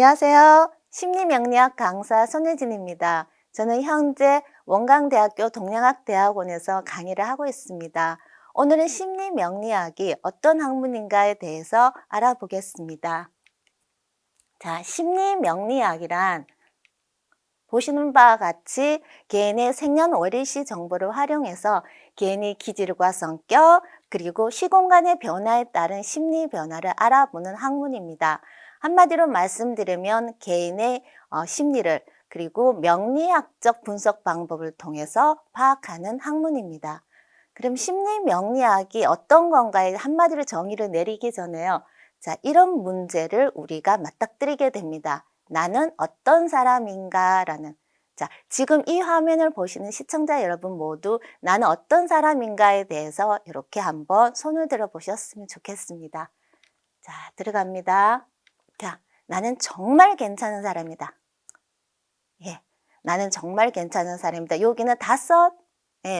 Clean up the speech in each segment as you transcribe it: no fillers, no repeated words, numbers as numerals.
안녕하세요. 심리명리학 강사 손혜진입니다. 저는 현재 원광대학교 동양학대학원에서 강의를 하고 있습니다. 오늘은 심리명리학이 어떤 학문인가에 대해서 알아보겠습니다. 자, 심리명리학이란 보시는 바와 같이 개인의 생년월일시 정보를 활용해서 개인의 기질과 성격, 그리고 시공간의 변화에 따른 심리 변화를 알아보는 학문입니다. 한마디로 말씀드리면 개인의 심리를 그리고 명리학적 분석 방법을 통해서 파악하는 학문입니다. 그럼 심리 명리학이 어떤 건가에 한마디로 정의를 내리기 전에요. 자, 이런 문제를 우리가 맞닥뜨리게 됩니다. 나는 어떤 사람인가라는. 자, 지금 이 화면을 보시는 시청자 여러분 모두 나는 어떤 사람인가에 대해서 이렇게 한번 손을 들어 보셨으면 좋겠습니다. 자, 들어갑니다. 자, 나는 정말 괜찮은 사람이다. 예, 나는 정말 괜찮은 사람이다. 여기는 다섯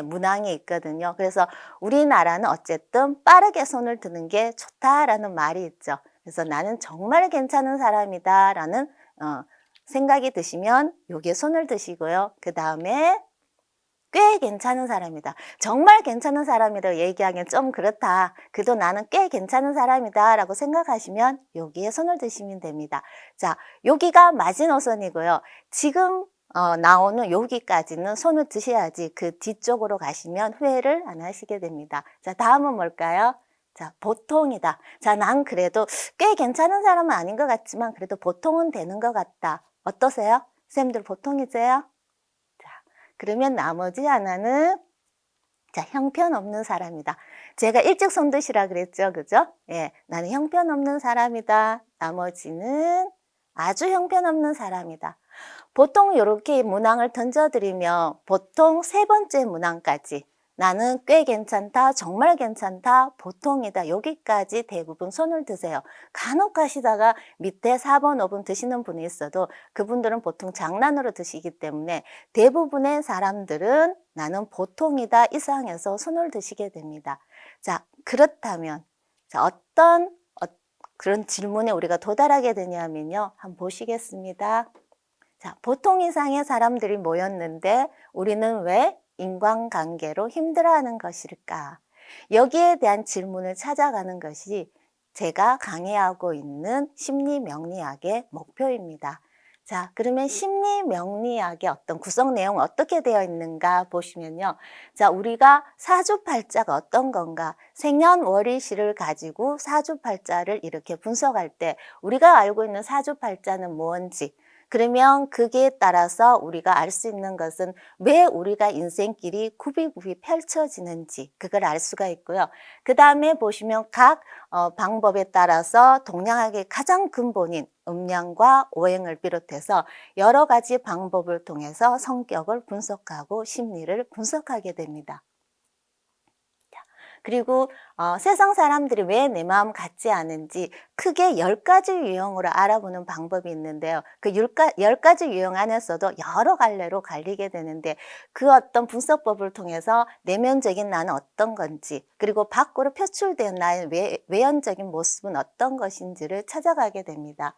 문항이 있거든요. 그래서 우리나라는 어쨌든 빠르게 손을 드는 게 좋다라는 말이 있죠. 그래서 나는 정말 괜찮은 사람이다라는 생각이 드시면 여기에 손을 드시고요. 그 다음에 꽤 괜찮은 사람이다. 정말 괜찮은 사람이라고 얘기하기엔 좀 그렇다. 그래도 나는 꽤 괜찮은 사람이다 라고 생각하시면 여기에 손을 드시면 됩니다. 자, 여기가 마지노선이고요. 지금 나오는 여기까지는 손을 드셔야지 그 뒤쪽으로 가시면 후회를 안 하시게 됩니다. 자, 다음은 뭘까요? 자, 보통이다. 자, 난 그래도 꽤 괜찮은 사람은 아닌 것 같지만 그래도 보통은 되는 것 같다. 어떠세요? 쌤들 보통이세요? 그러면 나머지 하나는 자, 형편없는 사람이다. 제가 일찍 손 드시라 그랬죠. 그죠? 예, 나는 형편없는 사람이다. 나머지는 아주 형편없는 사람이다. 보통 이렇게 문항을 던져드리면 보통 세 번째 문항까지 나는 꽤 괜찮다, 정말 괜찮다, 보통이다. 여기까지 대부분 손을 드세요. 간혹 가시다가 밑에 4번, 5번 드시는 분이 있어도 그분들은 보통 장난으로 드시기 때문에 대부분의 사람들은 나는 보통이다 이상해서 손을 드시게 됩니다. 자, 그렇다면 자, 어떤 그런 질문에 우리가 도달하게 되냐면요. 한번 보시겠습니다. 자, 보통 이상의 사람들이 모였는데 우리는 왜 인간관계로 힘들어하는 것일까? 여기에 대한 질문을 찾아가는 것이 제가 강의하고 있는 심리명리학의 목표입니다. 자, 그러면 심리명리학의 어떤 구성 내용은 어떻게 되어 있는가 보시면요. 자, 우리가 사주팔자가 어떤 건가? 생년월일시를 가지고 사주팔자를 이렇게 분석할 때 우리가 알고 있는 사주팔자는 뭔지, 그러면 거기에 따라서 우리가 알 수 있는 것은 왜 우리가 인생길이 굽이굽이 펼쳐지는지 그걸 알 수가 있고요. 그 다음에 보시면 각 방법에 따라서 동양학의 가장 근본인 음양과 오행을 비롯해서 여러 가지 방법을 통해서 성격을 분석하고 심리를 분석하게 됩니다. 그리고 세상 사람들이 왜 내 마음 같지 않은지 크게 10가지 유형으로 알아보는 방법이 있는데요. 그 10가지 유형 안에서도 여러 갈래로 갈리게 되는데 그 어떤 분석법을 통해서 내면적인 나는 어떤 건지 그리고 밖으로 표출된 나의 외연적인 모습은 어떤 것인지를 찾아가게 됩니다.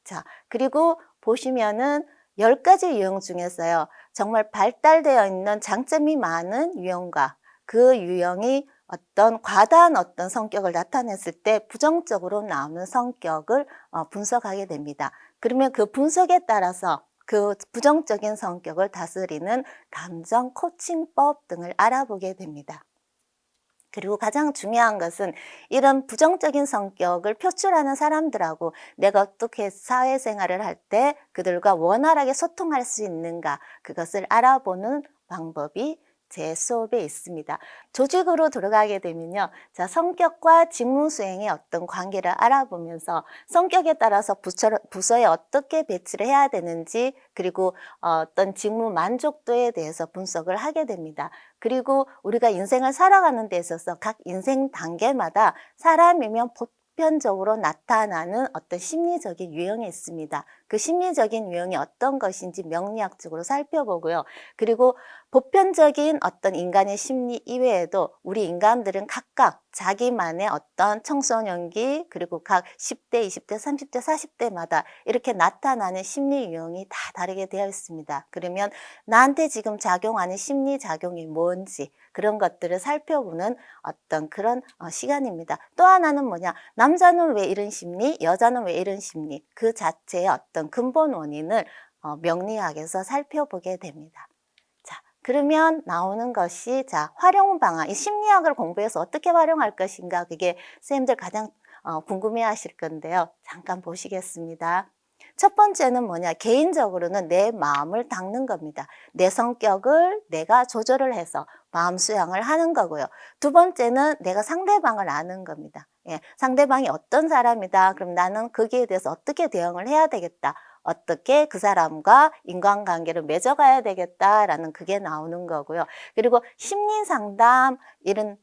자, 그리고 보시면은 10가지 유형 중에서요. 정말 발달되어 있는 장점이 많은 유형과 그 유형이 어떤 과다한 어떤 성격을 나타냈을 때 부정적으로 나오는 성격을 분석하게 됩니다. 그러면 그 분석에 따라서 그 부정적인 성격을 다스리는 감정 코칭법 등을 알아보게 됩니다. 그리고 가장 중요한 것은 이런 부정적인 성격을 표출하는 사람들하고 내가 어떻게 사회생활을 할 때 그들과 원활하게 소통할 수 있는가 그것을 알아보는 방법이 제 수업에 있습니다. 조직으로 들어가게 되면요. 자, 성격과 직무 수행의 어떤 관계를 알아보면서 성격에 따라서 부서에 어떻게 배치를 해야 되는지 그리고 어떤 직무 만족도에 대해서 분석을 하게 됩니다. 그리고 우리가 인생을 살아가는 데 있어서 각 인생 단계마다 사람이면 보편적으로 나타나는 어떤 심리적인 유형이 있습니다. 그 심리적인 유형이 어떤 것인지 명리학적으로 살펴보고요. 그리고 보편적인 어떤 인간의 심리 이외에도 우리 인간들은 각각 자기만의 어떤 청소년기 그리고 각 10대, 20대, 30대, 40대마다 이렇게 나타나는 심리 유형이 다 다르게 되어 있습니다. 그러면 나한테 지금 작용하는 심리 작용이 뭔지 그런 것들을 살펴보는 어떤 그런 시간입니다. 또 하나는 뭐냐? 남자는 왜 이런 심리, 여자는 왜 이런 심리 그 자체의 어떤 근본 원인을 명리학에서 살펴보게 됩니다. 자, 그러면 나오는 것이 자, 활용 방안. 이 심리학을 공부해서 어떻게 활용할 것인가 그게 선생님들 가장 궁금해 하실 건데요. 잠깐 보시겠습니다. 첫 번째는 뭐냐? 개인적으로는 내 마음을 닦는 겁니다. 내 성격을 내가 조절을 해서 마음 수양을 하는 거고요. 두 번째는 내가 상대방을 아는 겁니다. 예, 상대방이 어떤 사람이다. 그럼 나는 거기에 대해서 어떻게 대응을 해야 되겠다. 어떻게 그 사람과 인간관계를 맺어가야 되겠다라는 그게 나오는 거고요. 그리고 심리상담 이런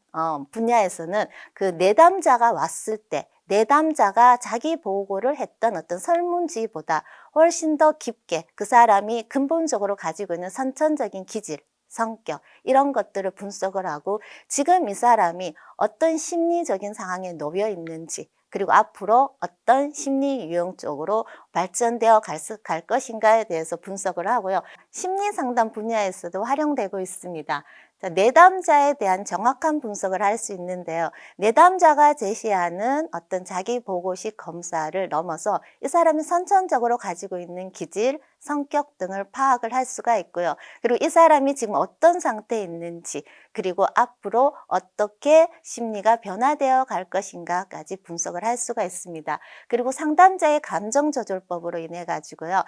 분야에서는 그 내담자가 왔을 때 내담자가 자기 보고를 했던 어떤 설문지보다 훨씬 더 깊게 그 사람이 근본적으로 가지고 있는 선천적인 기질, 성격 이런 것들을 분석을 하고 지금 이 사람이 어떤 심리적인 상황에 놓여 있는지 그리고 앞으로 어떤 심리 유형 쪽으로 발전되어 갈 것인가에 대해서 분석을 하고요. 심리 상담 분야에서도 활용되고 있습니다. 자, 내담자에 대한 정확한 분석을 할 수 있는데요. 내담자가 제시하는 어떤 자기 보고식 검사를 넘어서 이 사람이 선천적으로 가지고 있는 기질, 성격 등을 파악을 할 수가 있고요. 그리고 이 사람이 지금 어떤 상태에 있는지 그리고 앞으로 어떻게 심리가 변화되어 갈 것인가까지 분석을 할 수가 있습니다. 그리고 상담자의 감정 조절법으로 인해 가지고요.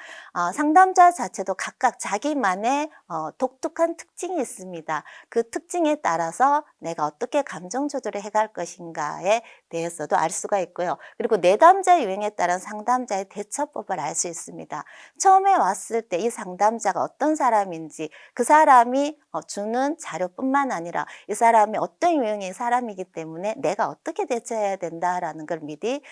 상담자 자체도 각각 자기만의 독특한 특징이 있습니다. 그 특징에 따라서 내가 어떻게 감정 조절을 해갈 것인가에 대해서도 알 수가 있고요. 그리고 내담자 유형에 따른 상담자의 대처법을 알 수 있습니다. 처음에 왔을 때 이 상담자가 어떤 사람인지 그 사람이 주는 자료뿐만 아니라 이 사람이 어떤 유형의 사람이기 때문에 내가 어떻게 대처해야 된다라는 걸 미리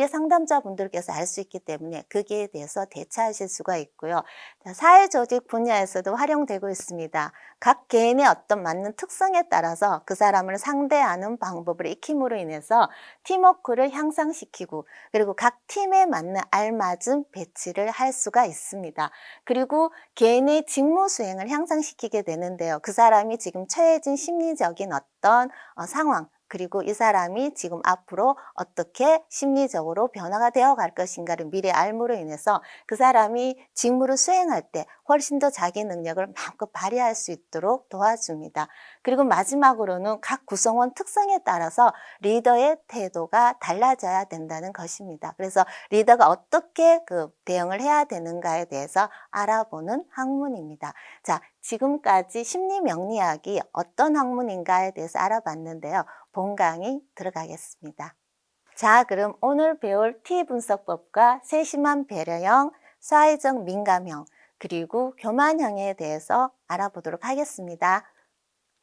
상담자분들께서 알 수 있기 때문에 거기에 대해서 대처하실 수가 있고요. 자, 사회조직 분야에서도 활용되고 있습니다. 각 개인의 어떤 맞는 특성에 따라서 그 사람을 상대하는 방법을 익힘으로 인해서 팀워크를 향상시키고 그리고 각 팀에 맞는 알맞은 배치를 할 수가 있습니다. 그리고 개인의 직무 수행을 향상시키게 되는데요. 그 사람이 지금 처해진 심리적인 어떤 상황 그리고 이 사람이 지금 앞으로 어떻게 심리적으로 변화가 되어 갈 것인가를 미리 알므로 인해서 그 사람이 직무를 수행할 때 훨씬 더 자기 능력을 마음껏 발휘할 수 있도록 도와줍니다. 그리고 마지막으로는 각 구성원 특성에 따라서 리더의 태도가 달라져야 된다는 것입니다. 그래서 리더가 어떻게 그 대응을 해야 되는가에 대해서 알아보는 학문입니다. 자, 지금까지 심리명리학이 어떤 학문인가에 대해서 알아봤는데요. 본 강의 들어가겠습니다. 자, 그럼 오늘 배울 T 분석법과 세심한 배려형, 사회적 민감형, 그리고 교만형에 대해서 알아보도록 하겠습니다.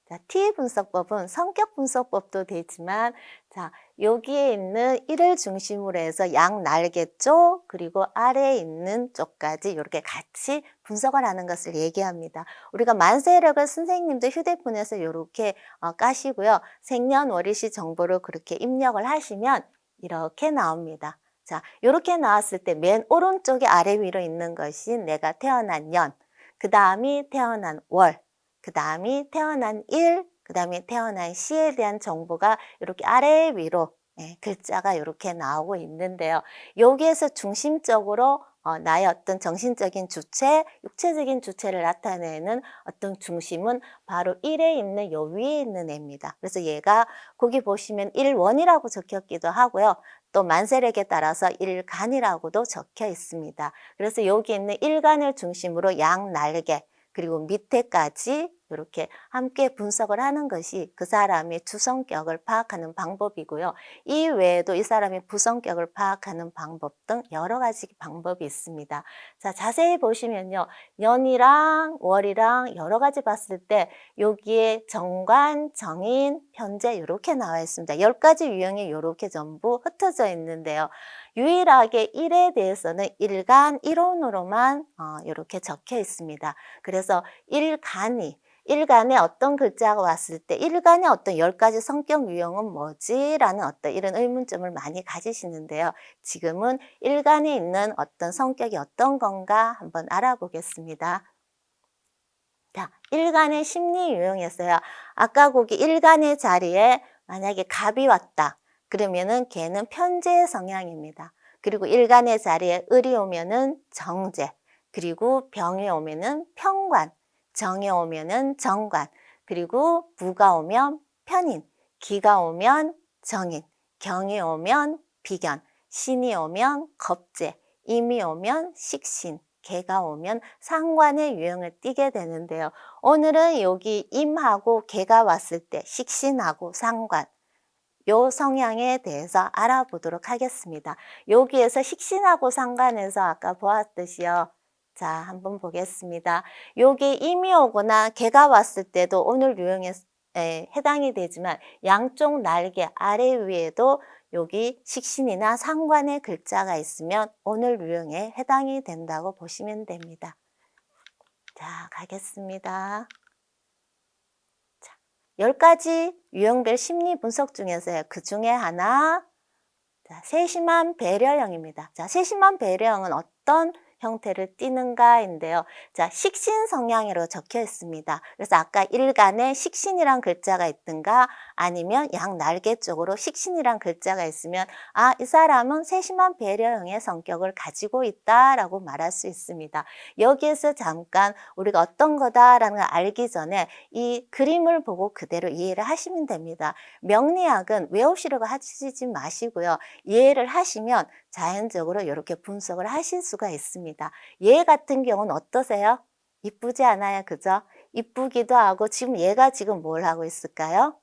자, T 분석법은 성격 분석법도 되지만 자, 여기에 있는 1을 중심으로 해서 양 날개 쪽 그리고 아래에 있는 쪽까지 이렇게 같이 분석을 하는 것을 얘기합니다. 우리가 만세력을 선생님도 휴대폰에서 이렇게 까시고요. 생년월일시 정보를 그렇게 입력을 하시면 이렇게 나옵니다. 자, 이렇게 나왔을 때 맨 오른쪽에 아래 위로 있는 것이 내가 태어난 년, 그 다음이 태어난 월, 그 다음이 태어난 일, 그 다음에 태어난 시에 대한 정보가 이렇게 아래 위로 글자가 이렇게 나오고 있는데요. 여기에서 중심적으로 나의 어떤 정신적인 주체, 육체적인 주체를 나타내는 어떤 중심은 바로 1에 있는 요 위에 있는 애입니다. 그래서 얘가 거기 보시면 1원이라고 적혔기도 하고요. 또 만세력에 따라서 일간이라고도 적혀 있습니다. 그래서 여기 있는 일간을 중심으로 양 날개, 그리고 밑에까지 이렇게 함께 분석을 하는 것이 그 사람의 주성격을 파악하는 방법이고요. 이 외에도 이 사람의 부성격을 파악하는 방법 등 여러 가지 방법이 있습니다. 자, 자세히 보시면요. 년이랑 월이랑 여러 가지 봤을 때 여기에 정관, 정인, 편재 이렇게 나와 있습니다. 10가지 유형이 이렇게 전부 흩어져 있는데요. 유일하게 일에 대해서는 일간, 일혼으로만 이렇게 적혀 있습니다. 그래서 일간에 어떤 글자가 왔을 때 일간의 어떤 10가지 성격 유형은 뭐지? 라는 어떤 이런 의문점을 많이 가지시는데요. 지금은 일간에 있는 어떤 성격이 어떤 건가 한번 알아보겠습니다. 자, 일간의 심리 유형에서요. 아까 거기 일간의 자리에 만약에 갑이 왔다. 그러면은 걔는 편재 성향입니다. 그리고 일간의 자리에 을이 오면은 정제. 그리고 병이 오면은 편관. 정이 오면은 정관. 그리고 무가 오면 편인. 기가 오면 정인. 경이 오면 비견. 신이 오면 겁재. 임이 오면 식신. 개가 오면 상관의 유형을 띠게 되는데요. 오늘은 여기 임하고 개가 왔을 때 식신하고 상관 요 성향에 대해서 알아보도록 하겠습니다. 여기에서 식신하고 상관에서 아까 보았듯이요. 자, 한번 보겠습니다. 여기 임이 오거나 개가 왔을 때도 오늘 유형에 해당이 되지만 양쪽 날개 아래 위에도 여기 식신이나 상관의 글자가 있으면 오늘 유형에 해당이 된다고 보시면 됩니다. 자, 가겠습니다. 자, 10가지 유형별 심리 분석 중에서요. 그 중에 하나, 자, 세심한 배려형입니다. 자, 세심한 배려형은 어떤 형태를 띠는가인데요. 자, 식신 성향으로 적혀 있습니다. 그래서 아까 일간에 식신이란 글자가 있든가 아니면 양 날개 쪽으로 식신이란 글자가 있으면 아, 이 사람은 세심한 배려형의 성격을 가지고 있다라고 말할 수 있습니다. 여기에서 잠깐 우리가 어떤 거다라는 걸 알기 전에 이 그림을 보고 그대로 이해를 하시면 됩니다. 명리학은 외우시려고 하시지 마시고요. 이해를 하시면 자연적으로 이렇게 분석을 하실 수가 있습니다. 얘 같은 경우는 어떠세요? 이쁘지 않아요? 그죠? 이쁘기도 하고 지금 얘가 지금 뭘 하고 있을까요?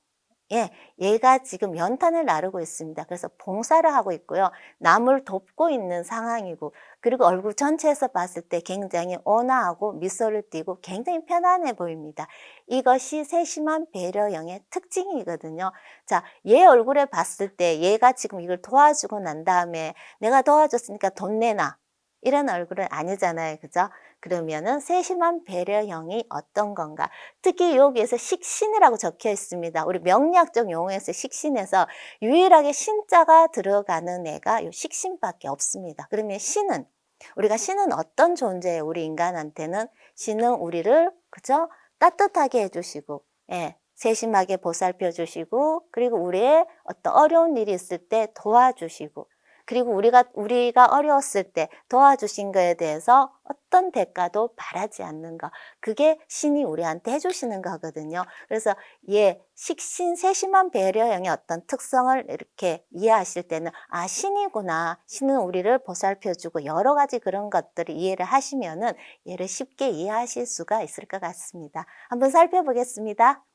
예, 얘가 지금 연탄을 나르고 있습니다. 그래서 봉사를 하고 있고요. 남을 돕고 있는 상황이고, 그리고 얼굴 전체에서 봤을 때 굉장히 온화하고 미소를 띠고 굉장히 편안해 보입니다. 이것이 세심한 배려형의 특징이거든요. 자, 얘 얼굴에 봤을 때 얘가 지금 이걸 도와주고 난 다음에 내가 도와줬으니까 돈 내놔. 이런 얼굴은 아니잖아요. 그죠? 그러면은 세심한 배려형이 어떤 건가? 특히 여기에서 식신이라고 적혀 있습니다. 우리 명리학적 용어에서 식신에서 유일하게 신자가 들어가는 애가 이 식신밖에 없습니다. 그러면 신은 우리가 신은 어떤 존재예요? 우리 인간한테는 신은 우리를 그죠? 따뜻하게 해주시고, 예, 세심하게 보살펴 주시고, 그리고 우리의 어떤 어려운 일이 있을 때 도와주시고, 그리고 우리가 어려웠을 때 도와주신 거에 대해서 어떤 대가도 바라지 않는 거. 그게 신이 우리한테 해주시는 거거든요. 그래서 식신, 세심한 배려형의 어떤 특성을 이렇게 이해하실 때는 아, 신이구나. 신은 우리를 보살펴주고 여러 가지 그런 것들을 이해를 하시면은 얘를 쉽게 이해하실 수가 있을 것 같습니다. 한번 살펴보겠습니다.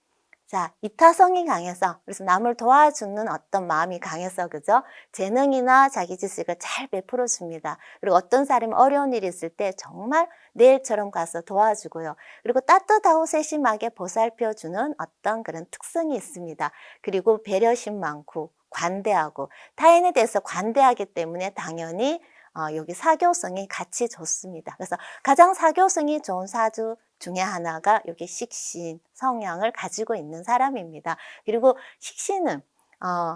자, 이타성이 강해서, 그래서 남을 도와주는 어떤 마음이 강해서, 그죠? 재능이나 자기 지식을 잘 베풀어 줍니다. 그리고 어떤 사람이 어려운 일이 있을 때 정말 내일처럼 가서 도와주고요. 그리고 따뜻하고 세심하게 보살펴 주는 어떤 그런 특성이 있습니다. 그리고 배려심 많고, 관대하고, 타인에 대해서 관대하기 때문에 당연히 여기 사교성이 같이 좋습니다. 그래서 가장 사교성이 좋은 사주 중에 하나가 여기 식신 성향을 가지고 있는 사람입니다. 그리고 식신은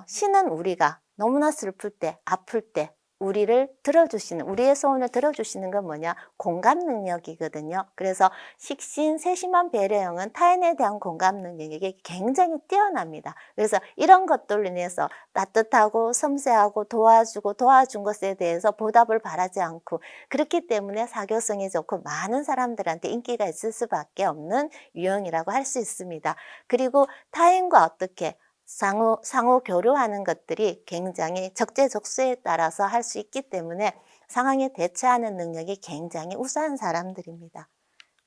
신은 우리가 너무나 슬플 때, 아플 때 우리를 들어주시는, 우리의 소원을 들어주시는 건 뭐냐? 공감 능력이거든요. 그래서 식신, 세심한 배려형은 타인에 대한 공감 능력이 굉장히 뛰어납니다. 그래서 이런 것들로 인해서 따뜻하고 섬세하고 도와주고 도와준 것에 대해서 보답을 바라지 않고 그렇기 때문에 사교성이 좋고 많은 사람들한테 인기가 있을 수밖에 없는 유형이라고 할 수 있습니다. 그리고 타인과 어떻게 상호 교류하는 것들이 굉장히 적재적소에 따라서 할 수 있기 때문에 상황에 대처하는 능력이 굉장히 우수한 사람들입니다.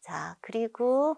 자, 그리고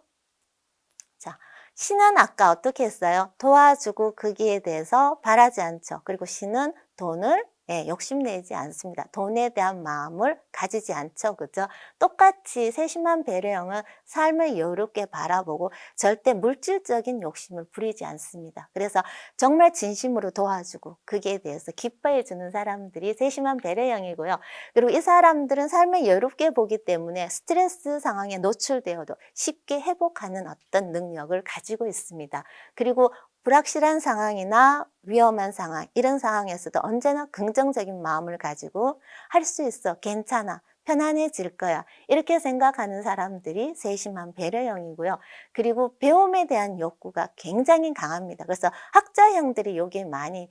자, 신은 아까 어떻게 했어요? 도와주고 거기에 대해서 바라지 않죠. 그리고 신은 돈을 욕심내지 않습니다. 돈에 대한 마음을 가지지 않죠. 그죠? 똑같이 세심한 배려형은 삶을 여유롭게 바라보고 절대 물질적인 욕심을 부리지 않습니다. 그래서 정말 진심으로 도와주고 거기에 대해서 기뻐해 주는 사람들이 세심한 배려형이고요. 그리고 이 사람들은 삶을 여유롭게 보기 때문에 스트레스 상황에 노출되어도 쉽게 회복하는 어떤 능력을 가지고 있습니다. 그리고 불확실한 상황이나 위험한 상황, 이런 상황에서도 언제나 긍정적인 마음을 가지고 할 수 있어, 괜찮아, 편안해질 거야, 이렇게 생각하는 사람들이 세심한 배려형이고요. 그리고 배움에 대한 욕구가 굉장히 강합니다. 그래서 학자형들이 여기에 많이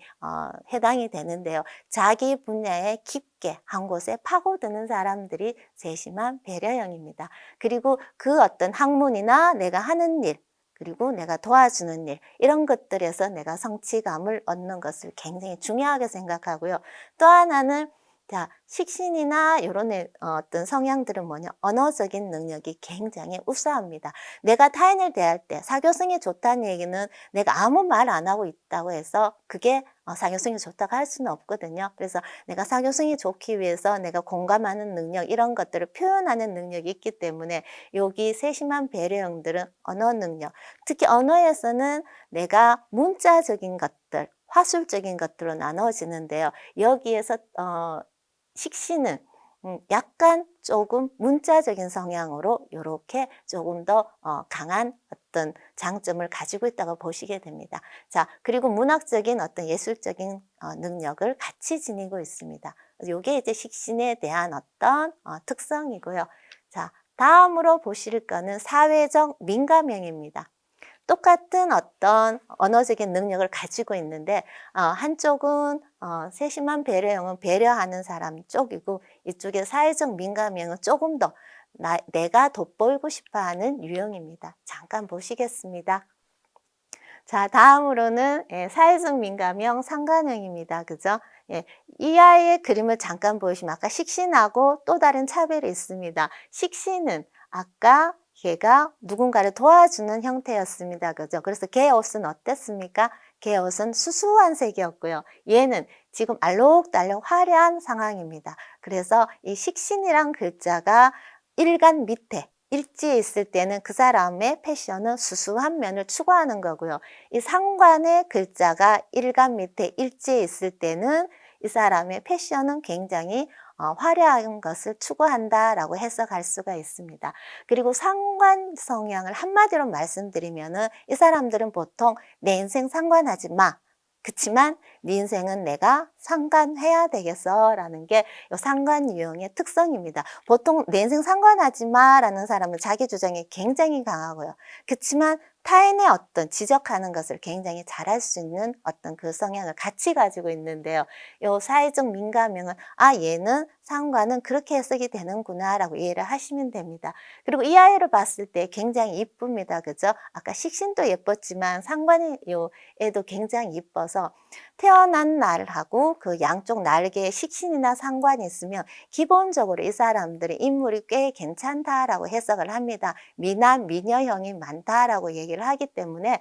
해당이 되는데요. 자기 분야에 깊게 한 곳에 파고드는 사람들이 세심한 배려형입니다. 그리고 그 어떤 학문이나 내가 하는 일, 그리고 내가 도와주는 일, 이런 것들에서 내가 성취감을 얻는 것을 굉장히 중요하게 생각하고요. 또 하나는 식신이나 이런 어떤 성향들은 뭐냐, 언어적인 능력이 굉장히 우수합니다. 내가 타인을 대할 때 사교성이 좋다는 얘기는 내가 아무 말 안 하고 있다고 해서 그게 사교성이 좋다고 할 수는 없거든요. 그래서 내가 사교성이 좋기 위해서 내가 공감하는 능력, 이런 것들을 표현하는 능력이 있기 때문에 여기 세심한 배려형들은 언어 능력, 특히 언어에서는 내가 문자적인 것들, 화술적인 것들로 나눠지는데요. 여기에서 식신은 약간 조금 문자적인 성향으로 이렇게 조금 더 강한 어떤 장점을 가지고 있다고 보시게 됩니다. 자, 그리고 문학적인 어떤 예술적인 능력을 같이 지니고 있습니다. 이게 이제 식신에 대한 어떤 특성이고요. 자, 다음으로 보실 거는 사회적 민감형입니다. 똑같은 어떤 언어적인 능력을 가지고 있는데 한쪽은 세심한 배려형은 배려하는 사람 쪽이고, 이쪽에 사회적 민감형은 조금 더 내가 돋보이고 싶어하는 유형입니다. 잠깐 보시겠습니다. 자, 다음으로는 사회적 민감형 상관형입니다. 그죠? 예, 이 아이의 그림을 잠깐 보시면 아까 식신하고 또 다른 차별이 있습니다. 식신은 아까 걔가 누군가를 도와주는 형태였습니다. 그죠? 그래서 걔 옷은 어땠습니까? 걔 옷은 수수한 색이었고요. 얘는 지금 알록달록 화려한 상황입니다. 그래서 이 식신이란 글자가 일간 밑에 일지에 있을 때는 그 사람의 패션은 수수한 면을 추구하는 거고요. 이 상관의 글자가 일간 밑에 일지에 있을 때는 이 사람의 패션은 굉장히 화려한 것을 추구한다라고 해석할 수가 있습니다. 그리고 상관 성향을 한마디로 말씀드리면은 이 사람들은 보통 내 인생 상관하지 마. 그치만 네 인생은 내가 상관해야 되겠어라는 게 이 상관 유형의 특성입니다. 보통 내 인생 상관하지 마라는 사람은 자기 주장이 굉장히 강하고요. 그치만 타인의 어떤 지적하는 것을 굉장히 잘할 수 있는 어떤 그 성향을 같이 가지고 있는데요. 요 사회적 민감형은 얘는 상관은 그렇게 해석이 되는구나라고 이해를 하시면 됩니다. 그리고 이 아이를 봤을 때 굉장히 이쁩니다. 그죠? 아까 식신도 예뻤지만 상관의 요 애도 굉장히 이뻐서 태어난 날하고 그 양쪽 날개에 식신이나 상관이 있으면 기본적으로 이 사람들의 인물이 꽤 괜찮다라고 해석을 합니다. 미남, 미녀형이 많다라고 얘기를 하기 때문에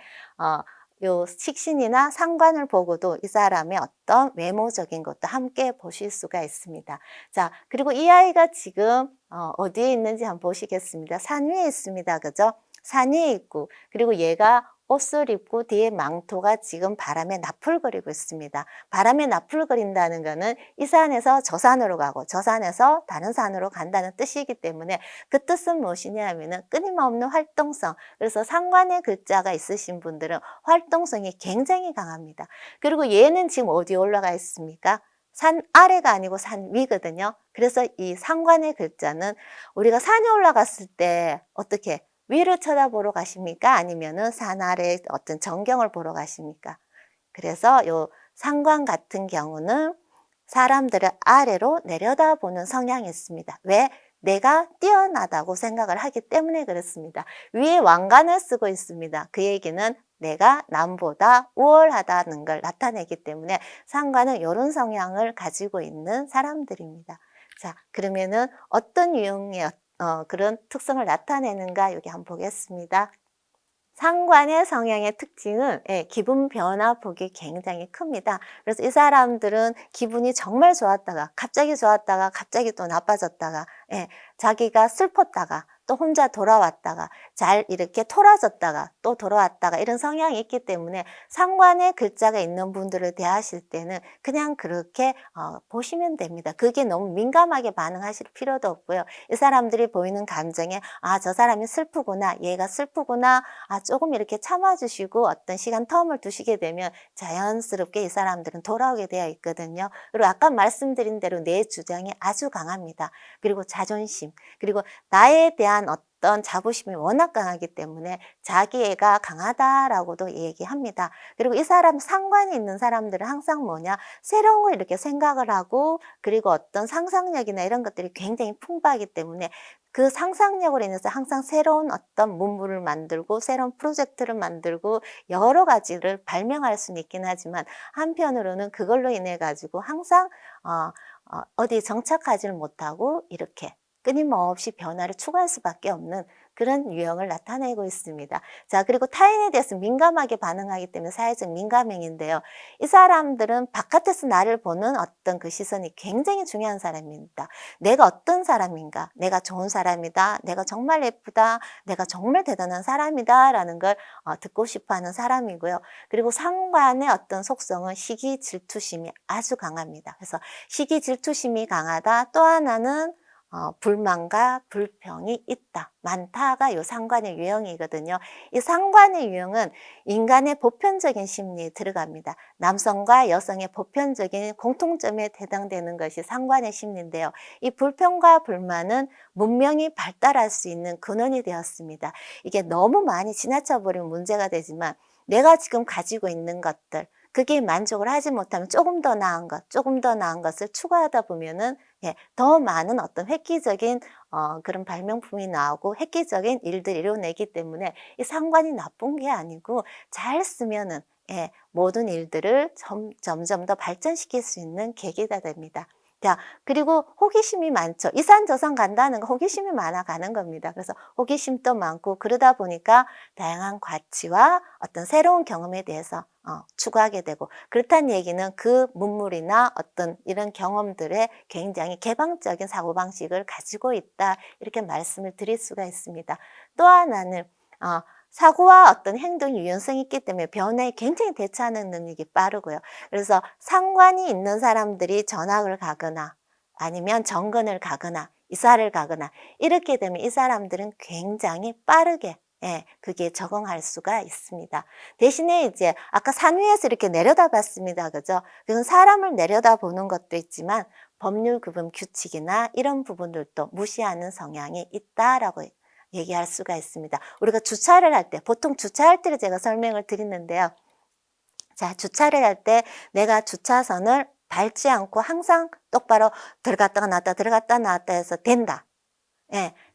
요 식신이나 상관을 보고도 이 사람의 어떤 외모적인 것도 함께 보실 수가 있습니다. 자, 그리고 이 아이가 지금 어디에 있는지 한번 보시겠습니다. 산 위에 있습니다. 그죠? 산 위에 있고, 그리고 얘가 옷을 입고 뒤에 망토가 지금 바람에 나풀거리고 있습니다. 바람에 나풀거린다는 거는 이 산에서 저 산으로 가고 저 산에서 다른 산으로 간다는 뜻이기 때문에 그 뜻은 무엇이냐 하면은 끊임없는 활동성. 그래서 상관의 글자가 있으신 분들은 활동성이 굉장히 강합니다. 그리고 얘는 지금 어디 올라가 있습니까? 산 아래가 아니고 산 위거든요. 그래서 이 상관의 글자는 우리가 산에 올라갔을 때 어떻게 위를 쳐다보러 가십니까? 아니면은 산 아래 어떤 전경을 보러 가십니까? 그래서 요 상관 같은 경우는 사람들을 아래로 내려다보는 성향이 있습니다. 왜? 내가 뛰어나다고 생각을 하기 때문에 그렇습니다. 위에 왕관을 쓰고 있습니다. 그 얘기는 내가 남보다 우월하다는 걸 나타내기 때문에 상관은 이런 성향을 가지고 있는 사람들입니다. 자, 그러면은 어떤 유형의 그런 특성을 나타내는가 여기 한번 보겠습니다. 상관의 성향의 특징은 기분 변화폭이 굉장히 큽니다. 그래서 이 사람들은 기분이 정말 좋았다가 갑자기 또 나빠졌다가 자기가 슬펐다가 또 혼자 돌아왔다가 잘 이렇게 토라졌다가 또 돌아왔다가 이런 성향이 있기 때문에 상관의 글자가 있는 분들을 대하실 때는 그냥 그렇게 보시면 됩니다. 그게 너무 민감하게 반응하실 필요도 없고요. 이 사람들이 보이는 감정에 저 사람이 슬프구나, 얘가 슬프구나, 조금 이렇게 참아주시고 어떤 시간 텀을 두시게 되면 자연스럽게 이 사람들은 돌아오게 되어 있거든요. 그리고 아까 말씀드린 대로 내 주장이 아주 강합니다. 그리고 자존심, 그리고 나에 대한 어떤 자부심이 워낙 강하기 때문에 자기애가 강하다라고도 얘기합니다. 그리고 이 사람 상관이 있는 사람들은 항상 뭐냐, 새로운 걸 이렇게 생각을 하고 그리고 어떤 상상력이나 이런 것들이 굉장히 풍부하기 때문에 그 상상력으로 인해서 항상 새로운 어떤 문물을 만들고 새로운 프로젝트를 만들고 여러 가지를 발명할 수는 있긴 하지만 한편으로는 그걸로 인해 가지고 항상 어디에 정착하지를 못하고 이렇게 끊임없이 변화를 추구할 수밖에 없는 그런 유형을 나타내고 있습니다. 자, 그리고 타인에 대해서 민감하게 반응하기 때문에 사회적 민감형인데요. 이 사람들은 바깥에서 나를 보는 어떤 그 시선이 굉장히 중요한 사람입니다. 내가 어떤 사람인가? 내가 좋은 사람이다. 내가 정말 예쁘다. 내가 정말 대단한 사람이다. 라는 걸 듣고 싶어 하는 사람이고요. 그리고 상관의 어떤 속성은 시기 질투심이 아주 강합니다. 그래서 시기 질투심이 강하다. 또 하나는 불만과 불평이 있다. 많다가 요 상관의 유형이거든요. 이 상관의 유형은 인간의 보편적인 심리에 들어갑니다. 남성과 여성의 보편적인 공통점에 해당되는 것이 상관의 심리인데요. 이 불평과 불만은 문명이 발달할 수 있는 근원이 되었습니다. 이게 너무 많이 지나쳐 버리면 문제가 되지만 내가 지금 가지고 있는 것들, 그게 만족을 하지 못하면 조금 더 나은 것, 조금 더 나은 것을 추구하다 보면은 더 많은 어떤 획기적인 그런 발명품이 나오고 획기적인 일들을 이뤄내기 때문에 이 상관이 나쁜 게 아니고 잘 쓰면은 모든 일들을 점점 더 발전시킬 수 있는 계기가 됩니다. 자, 그리고 호기심이 많죠. 이산저산 간다는 거 호기심이 많아 가는 겁니다. 그래서 호기심도 많고 그러다 보니까 다양한 가치와 어떤 새로운 경험에 대해서 추구하게 되고, 그렇다는 얘기는 그 문물이나 어떤 이런 경험들에 굉장히 개방적인 사고방식을 가지고 있다, 이렇게 말씀을 드릴 수가 있습니다. 또 하나는 사고와 어떤 행동이 유연성이 있기 때문에 변화에 굉장히 대처하는 능력이 빠르고요. 그래서 상관이 있는 사람들이 전학을 가거나 아니면 정근을 가거나 이사를 가거나 이렇게 되면 이 사람들은 굉장히 빠르게 그게 적응할 수가 있습니다. 대신에 이제 아까 산 위에서 이렇게 내려다봤습니다. 그죠? 그건 사람을 내려다보는 것도 있지만 법률 구분 규칙이나 이런 부분들도 무시하는 성향이 있다라고 얘기할 수가 있습니다. 우리가 주차를 할 때, 보통 주차할 때를 제가 설명을 드리는데요. 자, 주차를 할 때 내가 주차선을 밟지 않고 항상 똑바로 들어갔다가 나왔다 들어갔다 나왔다 해서 된다.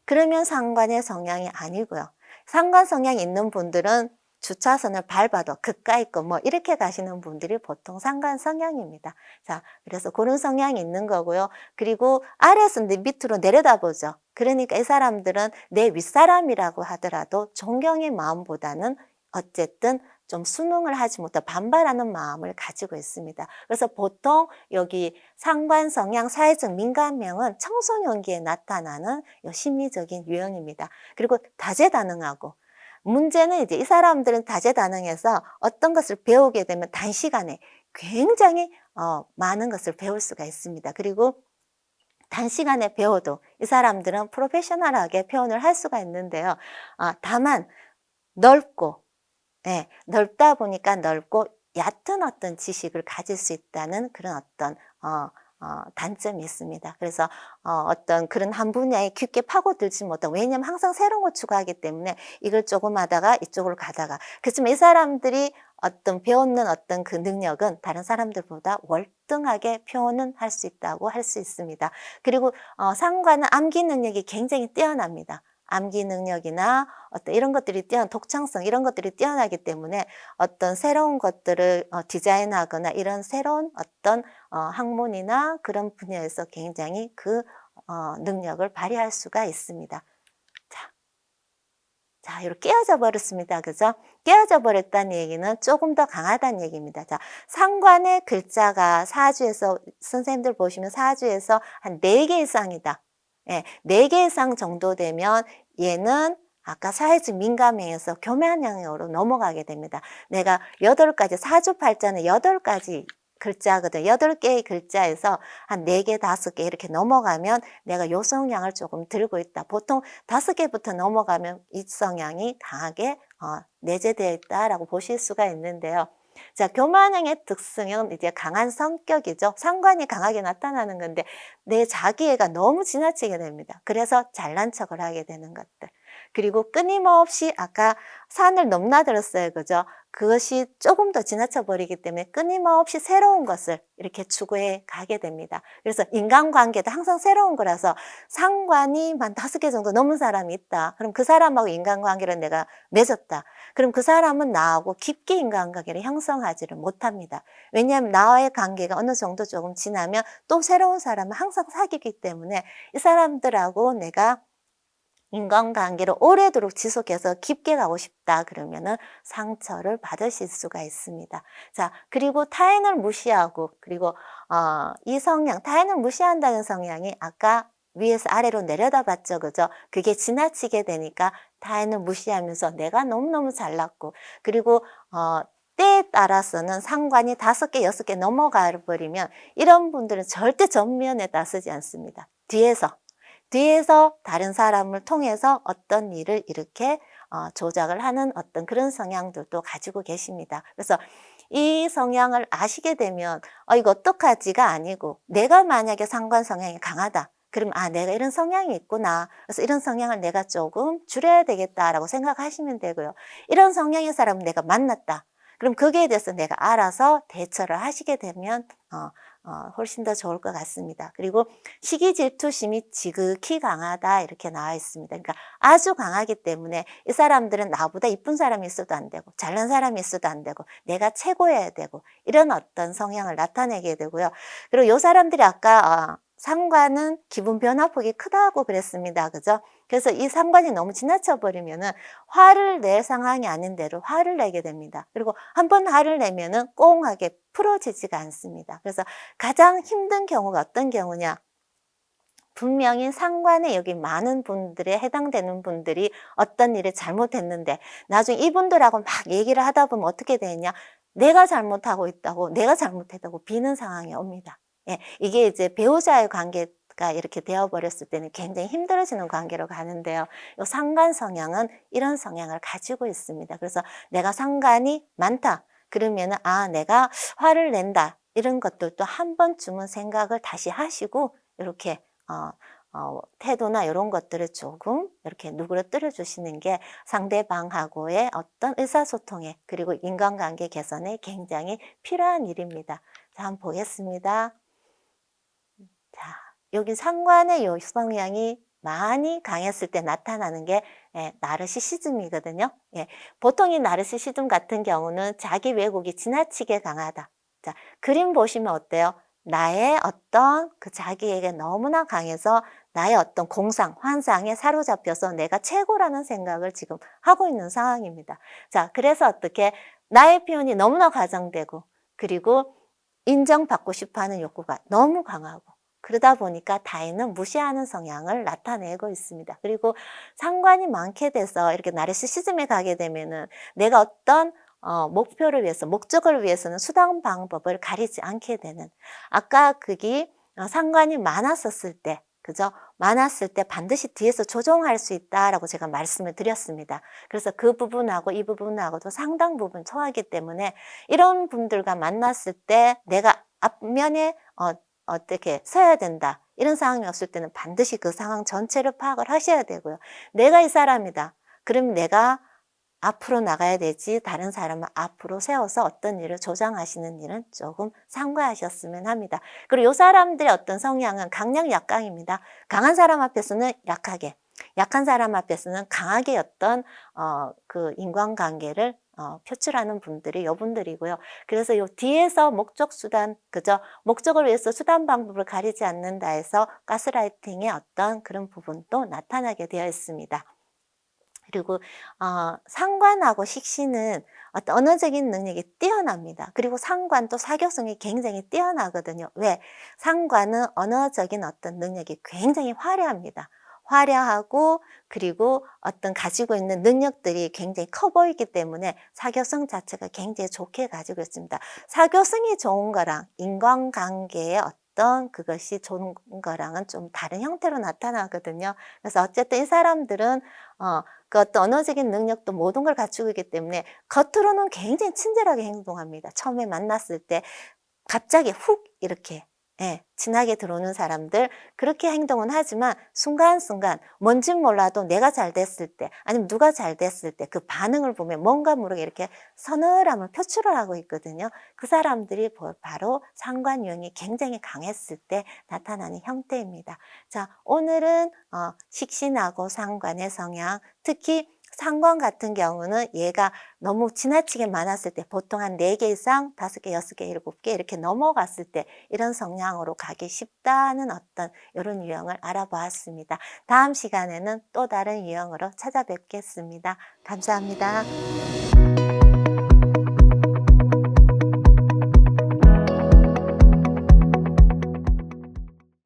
그러면 상관의 성향이 아니고요. 상관 성향이 있는 분들은 주차선을 밟아도 그까이 거 뭐 이렇게 가시는 분들이 보통 상관 성향입니다. 자, 그래서 그런 성향이 있는 거고요. 그리고 아래에서 밑으로 내려다보죠. 그러니까 이 사람들은 내 윗사람이라고 하더라도 존경의 마음보다는 어쨌든 좀 순응을 하지 못해 반발하는 마음을 가지고 있습니다. 그래서 보통 여기 상관 성향 사회적 민감형은 청소년기에 나타나는 심리적인 유형입니다. 그리고 다재다능하고, 문제는 이제 이 사람들은 다재다능해서 어떤 것을 배우게 되면 단시간에 굉장히 많은 것을 배울 수가 있습니다. 그리고 단시간에 배워도 이 사람들은 프로페셔널하게 표현을 할 수가 있는데요. 다만 넓고 넓다 보니까 넓고 얕은 어떤 지식을 가질 수 있다는 그런 어떤 단점이 있습니다. 그래서 어떤 그런 한 분야에 깊게 파고들지 못하고, 왜냐하면 항상 새로운 걸 추구하기 때문에 이걸 조금 하다가 이쪽으로 가다가, 그렇지만 이 사람들이 어떤 배우는 어떤 그 능력은 다른 사람들보다 월등하게 표현은 할 수 있다고 할 수 있습니다. 그리고 상관은 암기 능력이 굉장히 뛰어납니다. 암기 능력이나 어떤 이런 것들이 독창성 이런 것들이 뛰어나기 때문에 어떤 새로운 것들을 디자인하거나 이런 새로운 어떤 학문이나 그런 분야에서 굉장히 그 능력을 발휘할 수가 있습니다. 자, 자, 이렇게 깨어져 버렸습니다. 그죠? 깨어져 버렸다는 얘기는 조금 더 강하다는 얘기입니다. 자, 상관의 글자가 사주에서, 선생님들 보시면 사주에서 한 4개 이상이다. 예, 4개 이상 정도 되면 얘는 아까 사회적 민감형에서 교만형으로 넘어가게 됩니다. 내가 8가지, 사주팔자는 8가지 글자거든. 8개의 글자에서 한 4개, 5개 이렇게 넘어가면 내가 요 성향을 조금 들고 있다. 보통 5개부터 넘어가면 이 성향이 강하게 내재되어 있다라고 보실 수가 있는데요. 자, 교만형의 특성은 이제 강한 성격이죠. 상관이 강하게 나타나는 건데 내 자기애가 너무 지나치게 됩니다. 그래서 잘난 척을 하게 되는 것들. 그리고 끊임없이 아까 산을 넘나들었어요. 그죠? 그것이 조금 더 지나쳐 버리기 때문에 끊임없이 새로운 것을 이렇게 추구해 가게 됩니다. 그래서 인간관계도 항상 새로운 거라서 상관이 한 5개 정도 넘은 사람이 있다. 그럼 그 사람하고 인간관계를 내가 맺었다. 그럼 그 사람은 나하고 깊게 인간관계를 형성하지를 못합니다. 왜냐하면 나와의 관계가 어느 정도 조금 지나면 또 새로운 사람을 항상 사귀기 때문에 이 사람들하고 내가 인간관계를 오래도록 지속해서 깊게 가고 싶다 그러면은 상처를 받으실 수가 있습니다. 자, 그리고 타인을 무시하고, 그리고 이 성향, 타인을 무시한다는 성향이 아까 위에서 아래로 내려다봤죠, 그죠? 그게 지나치게 되니까 타인을 무시하면서 내가 너무너무 잘났고, 그리고 때에 따라서는 상관이 5개, 6개 넘어가 버리면 이런 분들은 절대 전면에 나서지 않습니다. 뒤에서 다른 사람을 통해서 어떤 일을 이렇게 조작을 하는 어떤 그런 성향들도 가지고 계십니다. 그래서 이 성향을 아시게 되면 이거 어떡하지가 아니고, 내가 만약에 상관 성향이 강하다. 그럼 내가 이런 성향이 있구나. 그래서 이런 성향을 내가 조금 줄여야 되겠다라고 생각하시면 되고요. 이런 성향의 사람을 내가 만났다. 그럼 거기에 대해서 내가 알아서 대처를 하시게 되면 훨씬 더 좋을 것 같습니다. 그리고 시기 질투심이 지극히 강하다 이렇게 나와 있습니다. 그러니까 아주 강하기 때문에 이 사람들은 나보다 이쁜 사람이 있어도 안 되고 잘난 사람이 있어도 안 되고 내가 최고여야 되고 이런 어떤 성향을 나타내게 되고요. 그리고 이 사람들이 아까 상관은 기분 변화폭이 크다고 그랬습니다. 그죠? 그래서 이 상관이 너무 지나쳐 버리면은 화를 낼 상황이 아닌데도 화를 내게 됩니다. 그리고 한번 화를 내면은 꽁하게 풀어지지가 않습니다. 그래서 가장 힘든 경우가 어떤 경우냐? 분명히 상관에 여기 많은 분들에 해당되는 분들이 어떤 일을 잘못했는데 나중에 이분들하고 막 얘기를 하다 보면 어떻게 되냐? 내가 잘못하고 있다고, 내가 잘못했다고 비는 상황이 옵니다. 예, 이게 이제 배우자의 관계가 이렇게 되어버렸을 때는 굉장히 힘들어지는 관계로 가는데요. 이 상관 성향은 이런 성향을 가지고 있습니다. 그래서 내가 상관이 많다. 그러면은 내가 화를 낸다. 이런 것들도 한 번쯤은 생각을 다시 하시고 이렇게 태도나 이런 것들을 조금 이렇게 누그러뜨려 주시는 게 상대방하고의 어떤 의사소통에 그리고 인간관계 개선에 굉장히 필요한 일입니다. 자, 한번 보겠습니다. 자, 여기 상관의 요 성향이 많이 강했을 때 나타나는 게 나르시시즘이거든요. 보통 이 나르시시즘 같은 경우는 자기 왜곡이 지나치게 강하다. 자, 그림 보시면 어때요? 나의 어떤 그 자기에게 너무나 강해서 나의 어떤 공상, 환상에 사로잡혀서 내가 최고라는 생각을 지금 하고 있는 상황입니다. 자, 그래서 어떻게 나의 표현이 너무나 과장되고 그리고 인정받고 싶어 하는 욕구가 너무 강하고 그러다 보니까 타인은 무시하는 성향을 나타내고 있습니다. 그리고 상관이 많게 돼서 이렇게 나르시시즘에 가게 되면은 내가 어떤 목표를 위해서, 목적을 위해서는 수단 방법을 가리지 않게 되는. 아까 그게 상관이 많았었을 때, 그죠? 많았을 때 반드시 뒤에서 조정할 수 있다라고 제가 말씀을 드렸습니다. 그래서 그 부분하고 이 부분하고도 상당 부분 통하기 때문에 이런 분들과 만났을 때 내가 앞면에 어떻게 서야 된다. 이런 상황이 없을 때는 반드시 그 상황 전체를 파악을 하셔야 되고요. 내가 이 사람이다. 그럼 내가 앞으로 나가야 되지 다른 사람을 앞으로 세워서 어떤 일을 조장하시는 일은 조금 삼가하셨으면 합니다. 그리고 이 사람들의 어떤 성향은 강약 약강입니다. 강한 사람 앞에서는 약하게, 약한 사람 앞에서는 강하게 어떤 그 인간관계를 표출하는 분들이 여분들이고요. 그래서 요 뒤에서 목적 수단, 그죠? 목적을 위해서 수단 방법을 가리지 않는다 해서 가스라이팅의 어떤 그런 부분도 나타나게 되어 있습니다. 그리고 상관하고 식신은 어떤 언어적인 능력이 뛰어납니다. 그리고 상관도 사교성이 굉장히 뛰어나거든요. 왜? 상관은 언어적인 어떤 능력이 굉장히 화려합니다. 화려하고 그리고 어떤 가지고 있는 능력들이 굉장히 커 보이기 때문에 사교성 자체가 굉장히 좋게 가지고 있습니다. 사교성이 좋은 거랑 인간관계의 어떤 그것이 좋은 거랑은 좀 다른 형태로 나타나거든요. 그래서 어쨌든 이 사람들은 그 어떤 언어적인 능력도 모든 걸 갖추고 있기 때문에 겉으로는 굉장히 친절하게 행동합니다. 처음에 만났을 때 갑자기 훅 이렇게 친하게 들어오는 사람들 그렇게 행동은 하지만 순간순간 뭔진 몰라도 내가 잘 됐을 때 아니면 누가 잘 됐을 때 그 반응을 보면 뭔가 모르게 이렇게 서늘함을 표출을 하고 있거든요. 그 사람들이 바로 상관 유형이 굉장히 강했을 때 나타나는 형태입니다. 자, 오늘은 식신하고 상관의 성향, 특히 상관 같은 경우는 얘가 너무 지나치게 많았을 때 보통 한 4개 이상 5개, 6개, 7개 이렇게 넘어갔을 때 이런 성향으로 가기 쉽다는 어떤 이런 유형을 알아보았습니다. 다음 시간에는 또 다른 유형으로 찾아뵙겠습니다. 감사합니다.